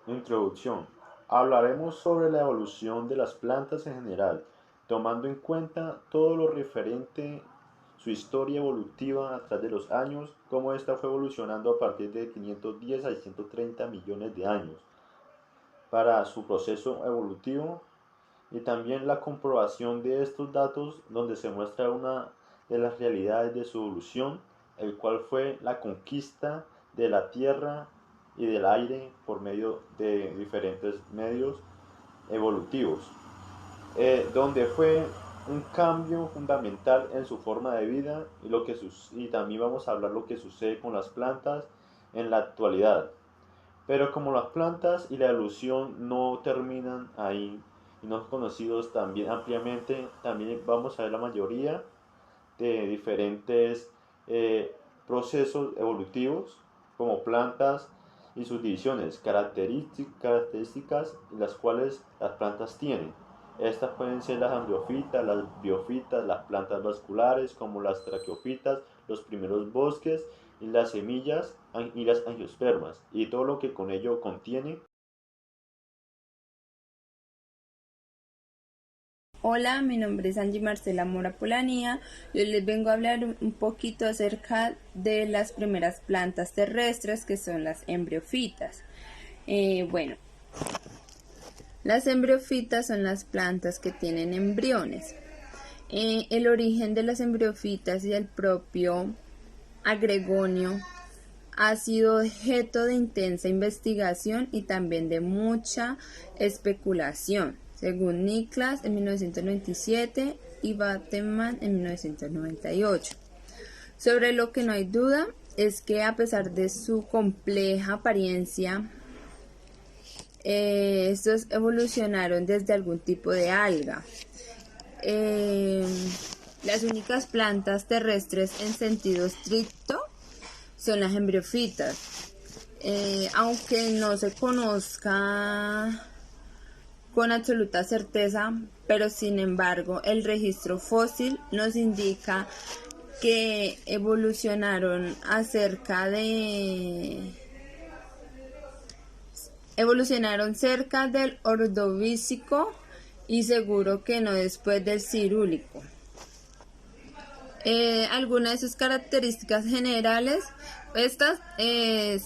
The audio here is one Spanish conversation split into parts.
Introducción. Hablaremos sobre la evolución de las plantas en general, tomando en cuenta todo lo referente su historia evolutiva a través de los años, cómo ésta fue evolucionando a partir de 510 a 130 millones de años para su proceso evolutivo y también la comprobación de estos datos donde se muestra una de las realidades de su evolución, el cual fue la conquista de la tierra y del aire por medio de diferentes medios evolutivos, donde fue un cambio fundamental en su forma de vida y también vamos a hablar lo que sucede con las plantas en la actualidad. Pero como las plantas y la evolución no terminan ahí y no son conocidos también ampliamente, también vamos a ver la mayoría de diferentes procesos evolutivos como plantas y sus divisiones, características las cuales las plantas tienen. Estas pueden ser las ambriofitas, las briofitas, las plantas vasculares como las traqueofitas, los primeros bosques y las semillas y las angiospermas y todo lo que con ello contiene. Hola, mi nombre es Angie Marcela Mora Polanía. Yo les vengo a hablar un poquito acerca de las primeras plantas terrestres que son las embriofitas. Bueno, las embriofitas son las plantas que tienen embriones. El origen de las embriofitas y el propio agregonio ha sido objeto de intensa investigación y también de mucha especulación, según Niklas en 1997 y Bateman en 1998. Sobre lo que no hay duda es que a pesar de su compleja apariencia, estos evolucionaron desde algún tipo de alga. Las únicas plantas terrestres en sentido estricto son las embriofitas. Aunque no se conozca con absoluta certeza, pero sin embargo el registro fósil nos indica que evolucionaron cerca del Ordovícico y seguro que no después del Cirílico. Algunas de sus características generales, estas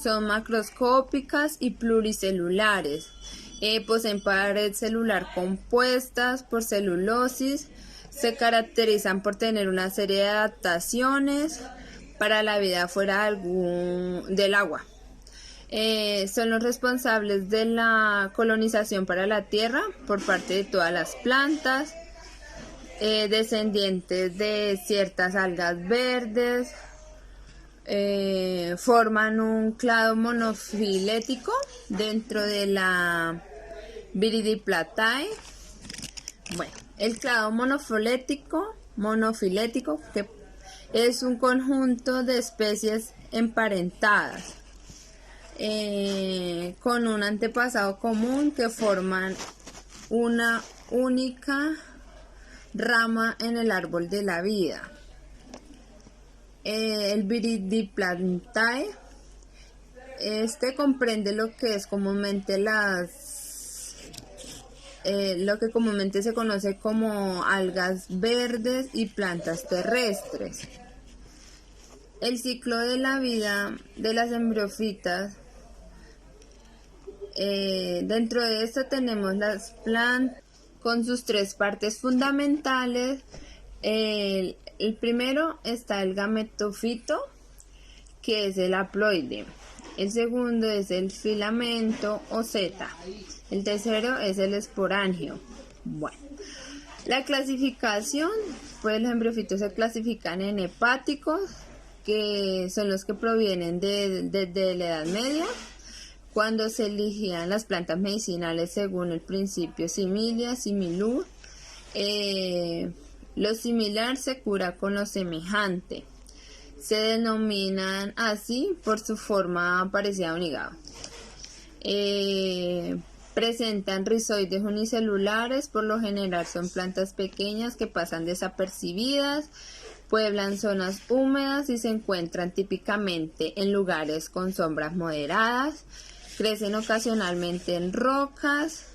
son macroscópicas y pluricelulares. Poseen pared celular compuestas por celulosis, se caracterizan por tener una serie de adaptaciones para la vida fuera del agua. Son los responsables de la colonización para la tierra por parte de todas las plantas, descendientes de ciertas algas verdes, forman un clado monofilético dentro de la Viridiplatae. Bueno, el clado monofilético que es un conjunto de especies emparentadas con un antepasado común que forman una única rama en el árbol de la vida. El Viridiplatae comprende lo que es comúnmente lo que comúnmente se conoce como algas verdes y plantas terrestres. El ciclo de la vida de las embriofitas, dentro de esto tenemos las plantas con sus tres partes fundamentales. El primero está el gametofito, que es el haploide. El segundo es el filamento o seta. El tercero es el esporangio. Bueno, la clasificación, pues los embriofitos se clasifican en hepáticos, que son los que provienen de la Edad Media, cuando se elegían las plantas medicinales según el principio similia, similur. Lo similar se cura con lo semejante. Se denominan así por su forma parecida a un hígado. Presentan rizoides unicelulares, por lo general son plantas pequeñas que pasan desapercibidas, pueblan zonas húmedas y se encuentran típicamente en lugares con sombras moderadas. Crecen ocasionalmente en rocas,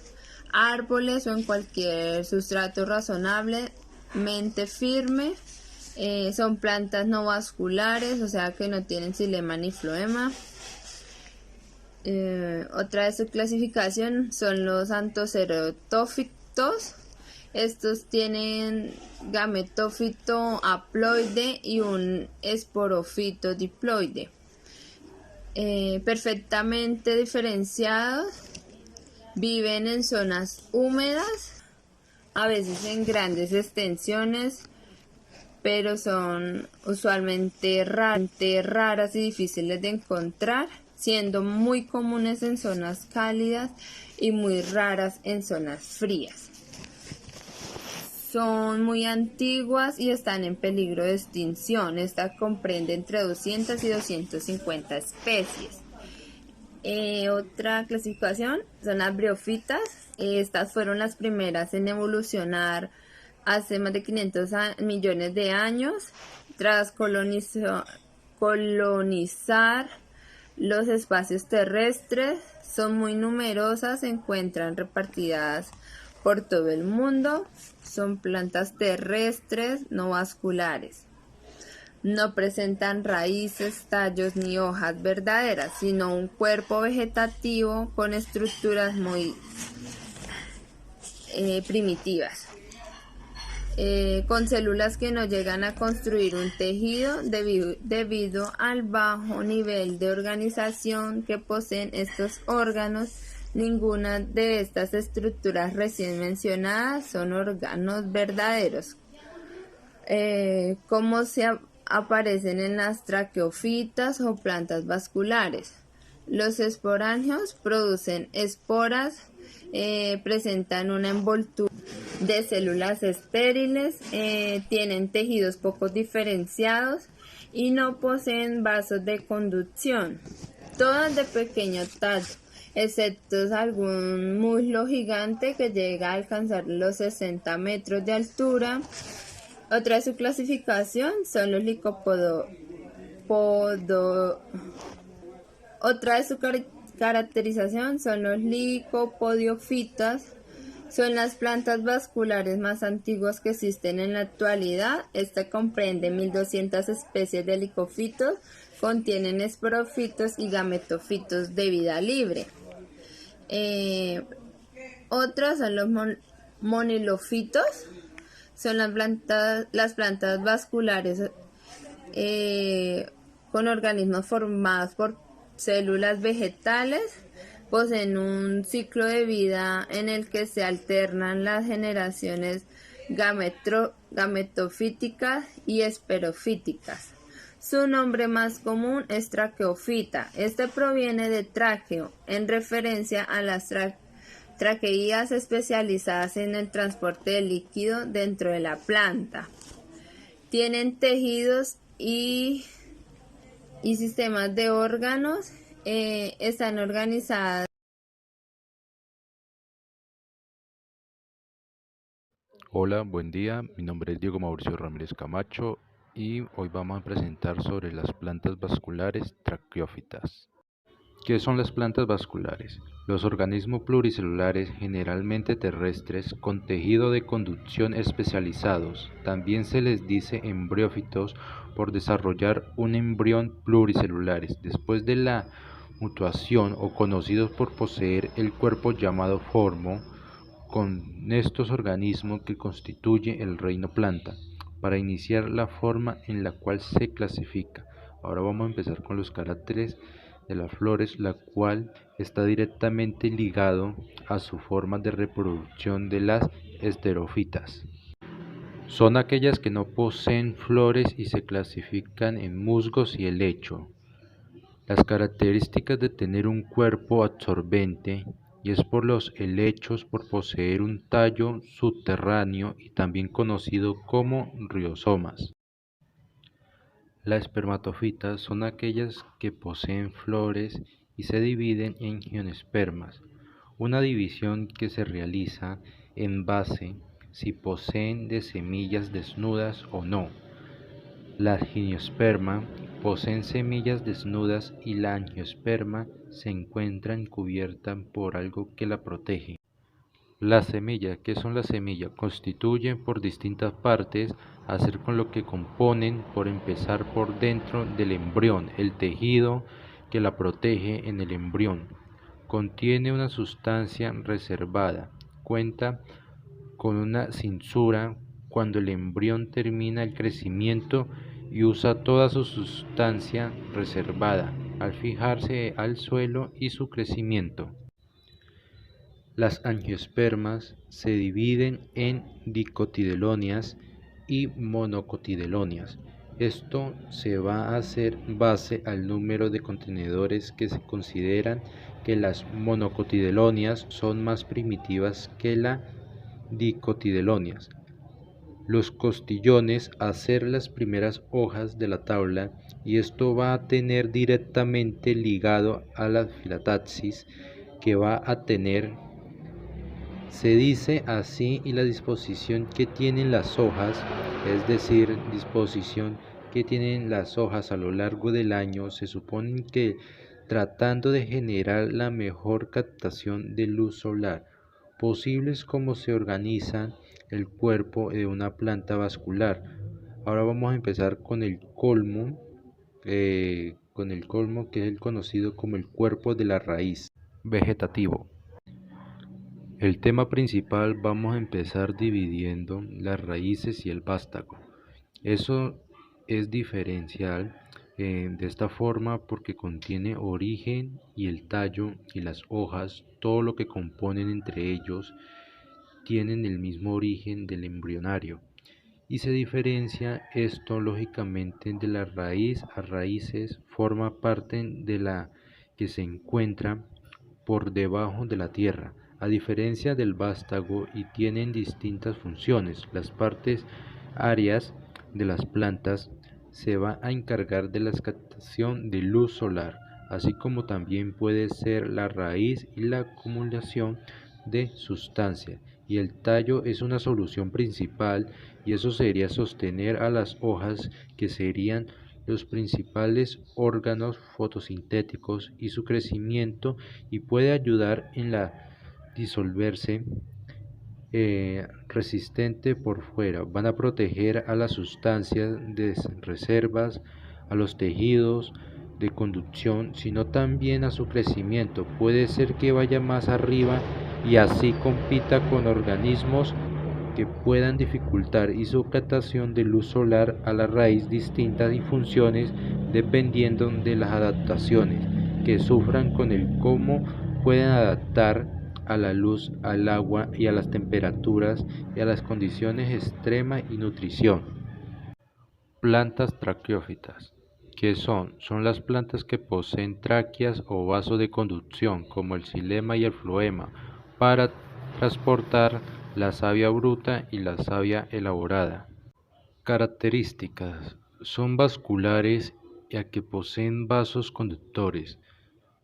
árboles o en cualquier sustrato razonablemente firme. Son plantas no vasculares, o sea que no tienen xilema ni floema. Otra de su clasificación son los anthocerotófitos. Estos tienen gametófito haploide y un esporófito diploide. Perfectamente diferenciados, viven en zonas húmedas, a veces en grandes extensiones, pero son usualmente raras y difíciles de encontrar, siendo muy comunes en zonas cálidas y muy raras en zonas frías. Son muy antiguas y están en peligro de extinción. Esta comprende entre 200 y 250 especies. Otra clasificación son las briófitas. Estas fueron las primeras en evolucionar hace más de 500 millones de años, tras colonizar los espacios terrestres. Son muy numerosas, se encuentran repartidas por todo el mundo. Son plantas terrestres no vasculares. No presentan raíces, tallos ni hojas verdaderas, sino un cuerpo vegetativo con estructuras muy primitivas, con células que no llegan a construir un tejido debido al bajo nivel de organización que poseen estos órganos. Ninguna de estas estructuras recién mencionadas son órganos verdaderos, como se aparecen en las traqueofitas o plantas vasculares. Los esporangios producen esporas, presentan una envoltura de células estériles, tienen tejidos poco diferenciados y no poseen vasos de conducción. Todas de pequeño tallo, excepto algún muslo gigante que llega a alcanzar los 60 metros de altura. Otra de su clasificación son los caracterización son los licopodiofitas. Son las plantas vasculares más antiguas que existen en la actualidad. Esta comprende 1200 especies de licofitos, contienen esporófitos y gametofitos de vida libre. Otros son los monilofitos. Son las plantas vasculares con organismos formados por células vegetales. Poseen un ciclo de vida en el que se alternan las generaciones gametofíticas y esporofíticas. Su nombre más común es traqueofita. Este proviene de tráqueo, en referencia a las traqueías especializadas en el transporte de líquido dentro de la planta. Tienen tejidos y sistemas de órganos. Están organizadas. Hola, buen día. Mi nombre es Diego Mauricio Ramírez Camacho y hoy vamos a presentar sobre las plantas vasculares traqueófitas. ¿Qué son las plantas vasculares? Los organismos pluricelulares generalmente terrestres con tejido de conducción especializados. También se les dice embriófitos por desarrollar un embrión pluricelulares después de la mutuación o conocidos por poseer el cuerpo llamado formo con estos organismos que constituye el reino planta, para iniciar la forma en la cual se clasifica. Ahora vamos a empezar con los caracteres de las flores, la cual está directamente ligado a su forma de reproducción de las esterófitas. Son aquellas que no poseen flores y se clasifican en musgos y helecho. Las características de tener un cuerpo absorbente y es por los helechos por poseer un tallo subterráneo y también conocido como rizomas. Las espermatofitas son aquellas que poseen flores y se dividen en gimnospermas, una división que se realiza en base si poseen de semillas desnudas o no. La gimnosperma poseen semillas desnudas y la angiosperma se encuentra encubierta por algo que la protege. Las semillas, ¿qué son las semillas? Constituyen por distintas partes, hacer con lo que componen, por empezar por dentro del embrión, el tejido que la protege en el embrión. Contiene una sustancia reservada, cuenta con una cintura cuando el embrión termina el crecimiento y usa toda su sustancia reservada al fijarse al suelo y su crecimiento. Las angiospermas se dividen en dicotiledóneas y monocotiledóneas. Esto se va a hacer base al número de contenedores que se consideran que las monocotiledóneas son más primitivas que las dicotiledóneas. Los costillones a ser las primeras hojas de la tabla, y esto va a tener directamente ligado a la filataxis que va a tener. Se dice así y la disposición que tienen las hojas, es decir, disposición que tienen las hojas a lo largo del año, se supone que tratando de generar la mejor captación de luz solar posible es como se organiza el cuerpo de una planta vascular. Ahora vamos a empezar con el colmo, que es el conocido como el cuerpo de la raíz vegetativo. El tema principal vamos a empezar dividiendo las raíces y el vástago. Eso es diferencial de esta forma porque contiene origen y el tallo y las hojas, todo lo que componen entre ellos tienen el mismo origen del embrionario. Y se diferencia esto lógicamente de la raíz a raíces, forma parte de la que se encuentra por debajo de la tierra, a diferencia del vástago, y tienen distintas funciones. Las partes áreas de las plantas se va a encargar de la captación de luz solar, así como también puede ser la raíz y la acumulación de sustancia, y el tallo es una solución principal, y eso sería sostener a las hojas, que serían los principales órganos fotosintéticos y su crecimiento, y puede ayudar en la disolverse resistente por fuera. Van a proteger a las sustancias de reservas, a los tejidos de conducción, sino también a su crecimiento. Puede ser que vaya más arriba y así compita con organismos que puedan dificultar y su captación de luz solar a la raíz, distintas y funciones dependiendo de las adaptaciones que sufran con el cómo pueden adaptar a la luz, al agua y a las temperaturas y a las condiciones extremas y nutrición. Plantas traqueófitas. ¿Qué son? Son las plantas que poseen tráqueas o vasos de conducción, como el xilema y el floema, para transportar la savia bruta y la savia elaborada. Características: son vasculares, ya que poseen vasos conductores,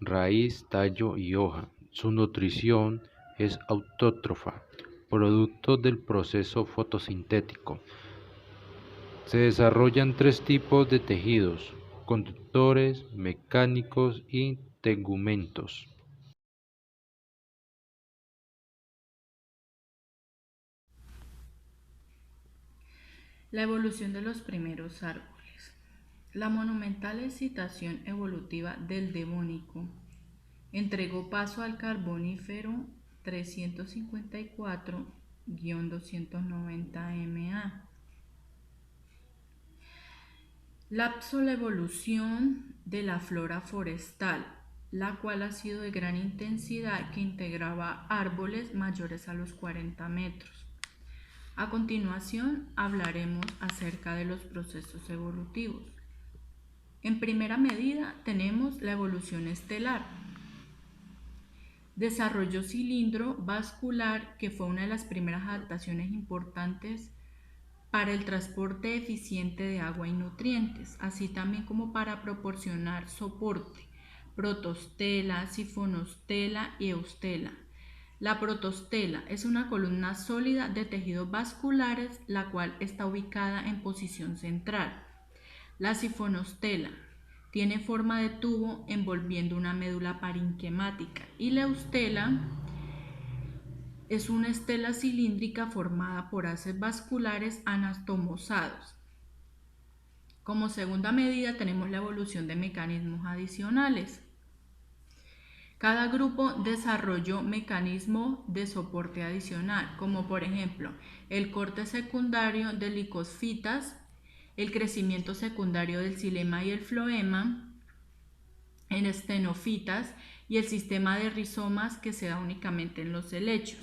raíz, tallo y hoja. Su nutrición es autótrofa, producto del proceso fotosintético. Se desarrollan tres tipos de tejidos: conductores, mecánicos y tegumentos. La evolución de los primeros árboles. La monumental excitación evolutiva del Devónico entregó paso al Carbonífero 354-290 MA. Lapso la evolución de la flora forestal, la cual ha sido de gran intensidad, que integraba árboles mayores a los 40 metros. A continuación hablaremos acerca de los procesos evolutivos. En primera medida tenemos la evolución estelar. Desarrolló cilindro vascular, que fue una de las primeras adaptaciones importantes para el transporte eficiente de agua y nutrientes, así también como para proporcionar soporte, protostela, sifonostela y eustela. La protostela es una columna sólida de tejidos vasculares, la cual está ubicada en posición central. La sifonostela tiene forma de tubo envolviendo una médula parenquimática, y la eustela es una estela cilíndrica formada por haces vasculares anastomosados. Como segunda medida tenemos la evolución de mecanismos adicionales. Cada grupo desarrolló mecanismos de soporte adicional, como por ejemplo el corte secundario de licosfitas, el crecimiento secundario del xilema y el floema en estenofitas y el sistema de rizomas que se da únicamente en los helechos.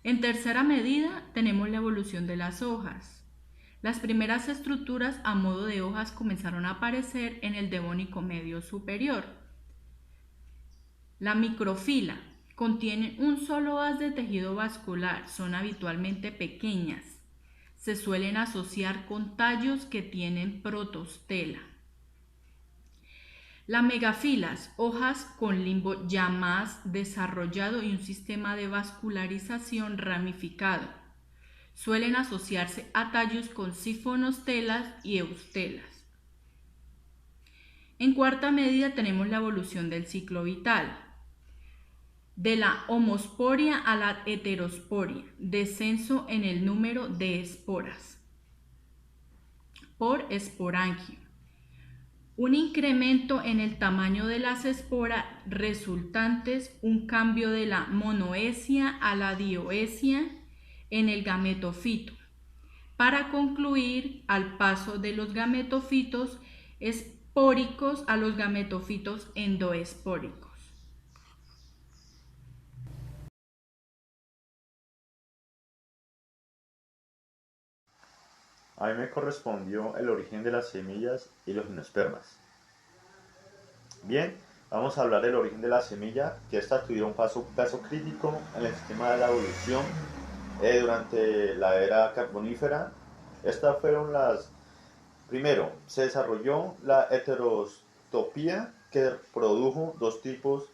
En tercera medida tenemos la evolución de las hojas. Las primeras estructuras a modo de hojas comenzaron a aparecer en el Devónico medio superior. La microfila contiene un solo haz de tejido vascular, son habitualmente pequeñas. Se suelen asociar con tallos que tienen protostela. Las megafilas, hojas con limbo ya más desarrollado y un sistema de vascularización ramificado. Suelen asociarse a tallos con sifonostelas y eustelas. En cuarta medida tenemos la evolución del ciclo vital. De la homosporia a la heterosporia, descenso en el número de esporas por esporangio. Un incremento en el tamaño de las esporas resultantes, un cambio de la monoecia a la dioecia en el gametofito, para concluir al paso de los gametofitos espóricos a los gametofitos endoespóricos. A mí me correspondió el origen de las semillas y los gimnospermas. Bien, vamos a hablar del origen de la semilla, que esta tuvo un paso crítico en el sistema de la evolución durante la era carbonífera. Estas fueron las... Primero, se desarrolló la heterostopía, que produjo dos tipos,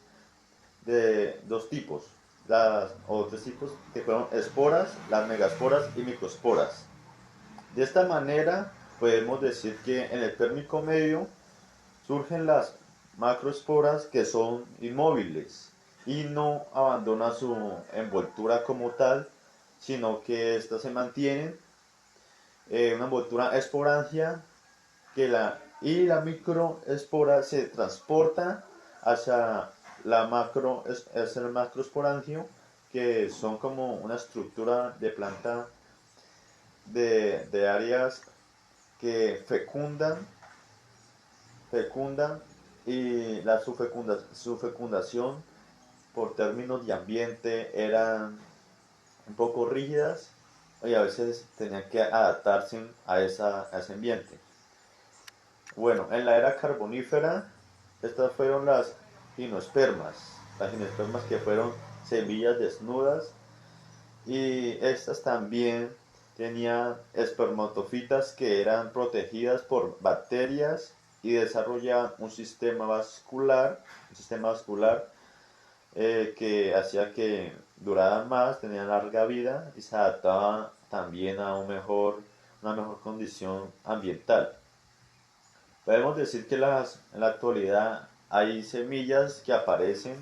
tres tipos, que fueron esporas, las megasporas y microsporas. De esta manera podemos decir que en el Pérmico medio surgen las macroesporas, que son inmóviles y no abandonan su envoltura como tal, sino que estas se mantienen una envoltura esporángia, y la microespora se transporta hacia el macroesporangio, que son como una estructura de planta de áreas que fecundan, y su fecundación por términos de ambiente eran un poco rígidas, y a veces tenían que adaptarse a ese ambiente. Bueno, en la era carbonífera, estas fueron las gimnospermas, que fueron semillas desnudas, y estas también tenían espermatofitas que eran protegidas por bacterias y desarrollaban un sistema vascular que hacía que duraran más, tenían larga vida y se adaptaban también a una mejor condición ambiental. Podemos decir que en la actualidad hay semillas que aparecen,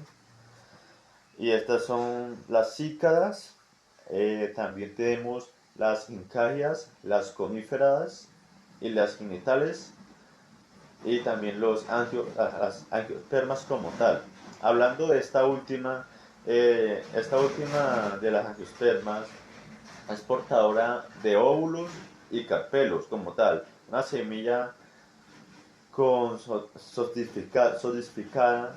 y estas son las cícadas. También tenemos las gincarias, las coníferas y las genitales, y también las angiospermas como tal. Hablando de esta última de las angiospermas, es portadora de óvulos y carpelos como tal, una semilla solidificada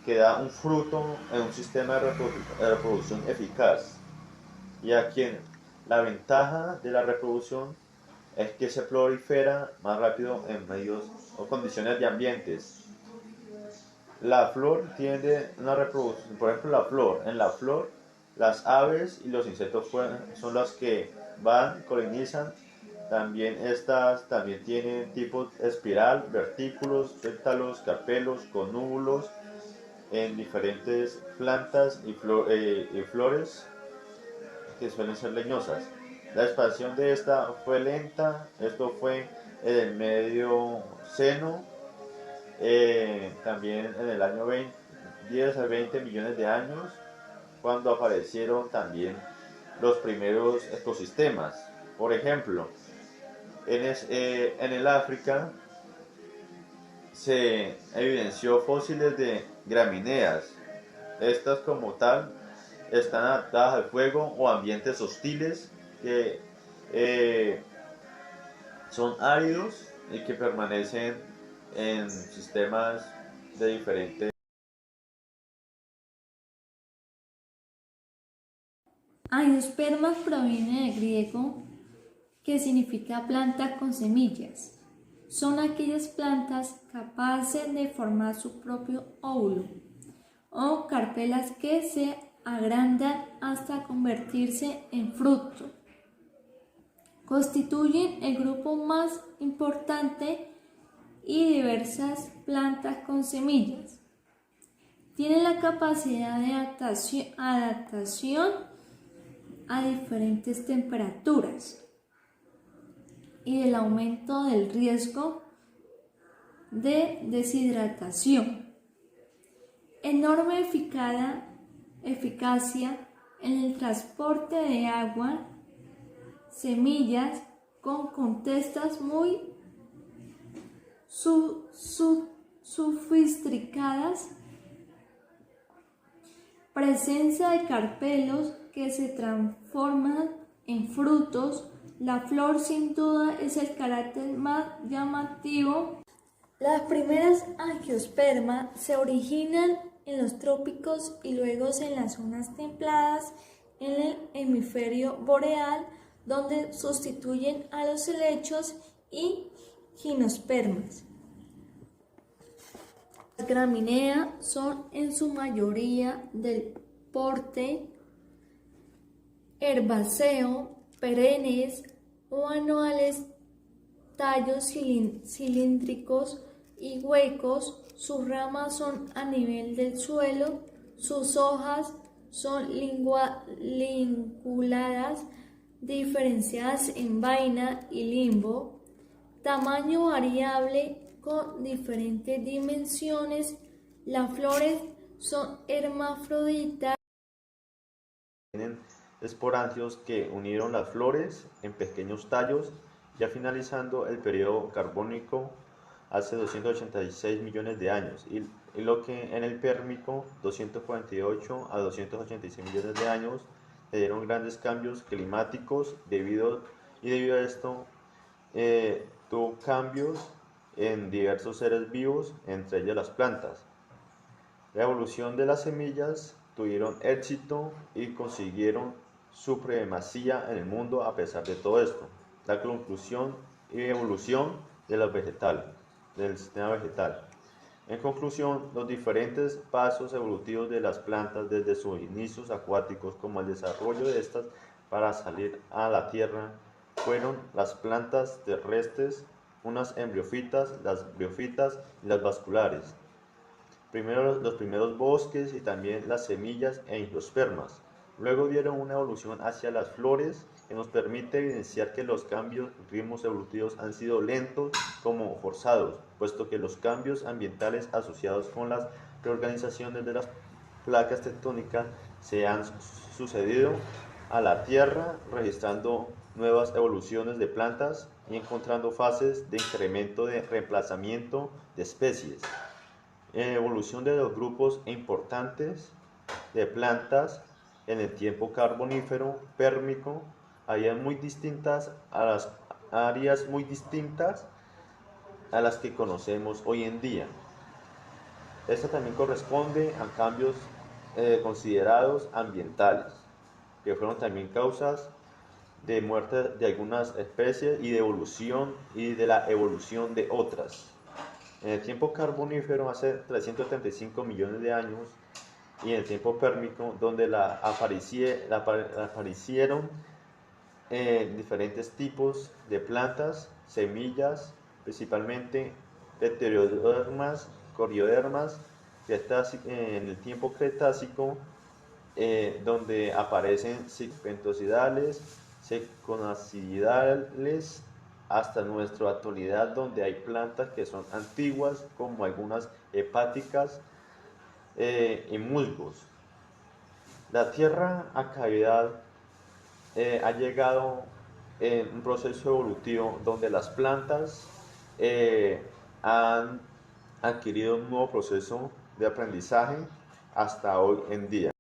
que da un fruto en un sistema de reproducción eficaz. Y aquí la ventaja de la reproducción es que se prolifera más rápido en medios o condiciones de ambientes. La flor tiene una reproducción, por ejemplo en la flor las aves y los insectos son las que polinizan. También estas tienen tipo espiral, vertículos, pétalos, carpelos, conúbulos en diferentes plantas y flores que suelen ser leñosas. La expansión de esta fue lenta, esto fue en el Medioceno, también en el año 10 a 20 millones de años, cuando aparecieron también los primeros ecosistemas. Por ejemplo, en el África se evidenció fósiles de gramíneas. Estas como tal están adaptadas al fuego o ambientes hostiles que son áridos y que permanecen en sistemas de diferentes. Angiospermas proviene del griego que significa planta con semillas. Son aquellas plantas capaces de formar su propio óvulo o carpelas que se agrandan hasta convertirse en fruto. Constituyen el grupo más importante y diversas plantas con semillas. Tienen la capacidad de adaptación a diferentes temperaturas y del aumento del riesgo de deshidratación. Enorme eficacia en el transporte de agua, semillas con contextas muy sofisticadas, presencia de carpelos que se transforman en frutos. La flor sin duda es el carácter más llamativo. Las primeras angiospermas se originan en los trópicos y luego en las zonas templadas en el hemisferio boreal, donde sustituyen a los helechos y gimnospermas. Las gramíneas son en su mayoría del porte herbáceo, perennes o anuales, tallos cilíndricos y huecos. Sus ramas son a nivel del suelo, sus hojas son linguladas, diferenciadas en vaina y limbo, tamaño variable con diferentes dimensiones. Las flores son hermafroditas. Tienen esporangios que unieron las flores en pequeños tallos, ya finalizando el periodo carbónico hace 286 millones de años, y lo que en el Pérmico 248 a 286 millones de años se dieron grandes cambios climáticos debido a esto tuvo cambios en diversos seres vivos, entre ellas las plantas. La evolución de las semillas tuvieron éxito y consiguieron supremacía en el mundo a pesar de todo esto. La conclusión y evolución de del sistema vegetal. En conclusión, los diferentes pasos evolutivos de las plantas desde sus inicios acuáticos como el desarrollo de estas para salir a la tierra fueron las plantas terrestres, unas embriofitas, las briofitas y las vasculares. Primero los primeros bosques y también las semillas e angiospermas. Luego dieron una evolución hacia las flores que nos permite evidenciar que los ritmos evolutivos han sido lentos como forzados, puesto que los cambios ambientales asociados con las reorganizaciones de las placas tectónicas se han sucedido a la Tierra, registrando nuevas evoluciones de plantas y encontrando fases de incremento de reemplazamiento de especies. Evolución de los grupos importantes de plantas en el tiempo carbonífero, pérmico, áreas muy distintas a las que conocemos hoy en día. Esto también corresponde a cambios considerados ambientales, que fueron también causas de muerte de algunas especies y de la evolución de otras. En el tiempo carbonífero, hace 335 millones de años, y en el tiempo pérmico, donde aparecieron diferentes tipos de plantas, semillas, principalmente heterodermas, coriodermas, en el tiempo cretácico, donde aparecen pentosiidales, sequoiadales hasta nuestra actualidad, donde hay plantas que son antiguas, como algunas hepáticas y musgos. La tierra a cavidad ha llegado en un proceso evolutivo donde las plantas han adquirido un nuevo proceso de aprendizaje hasta hoy en día.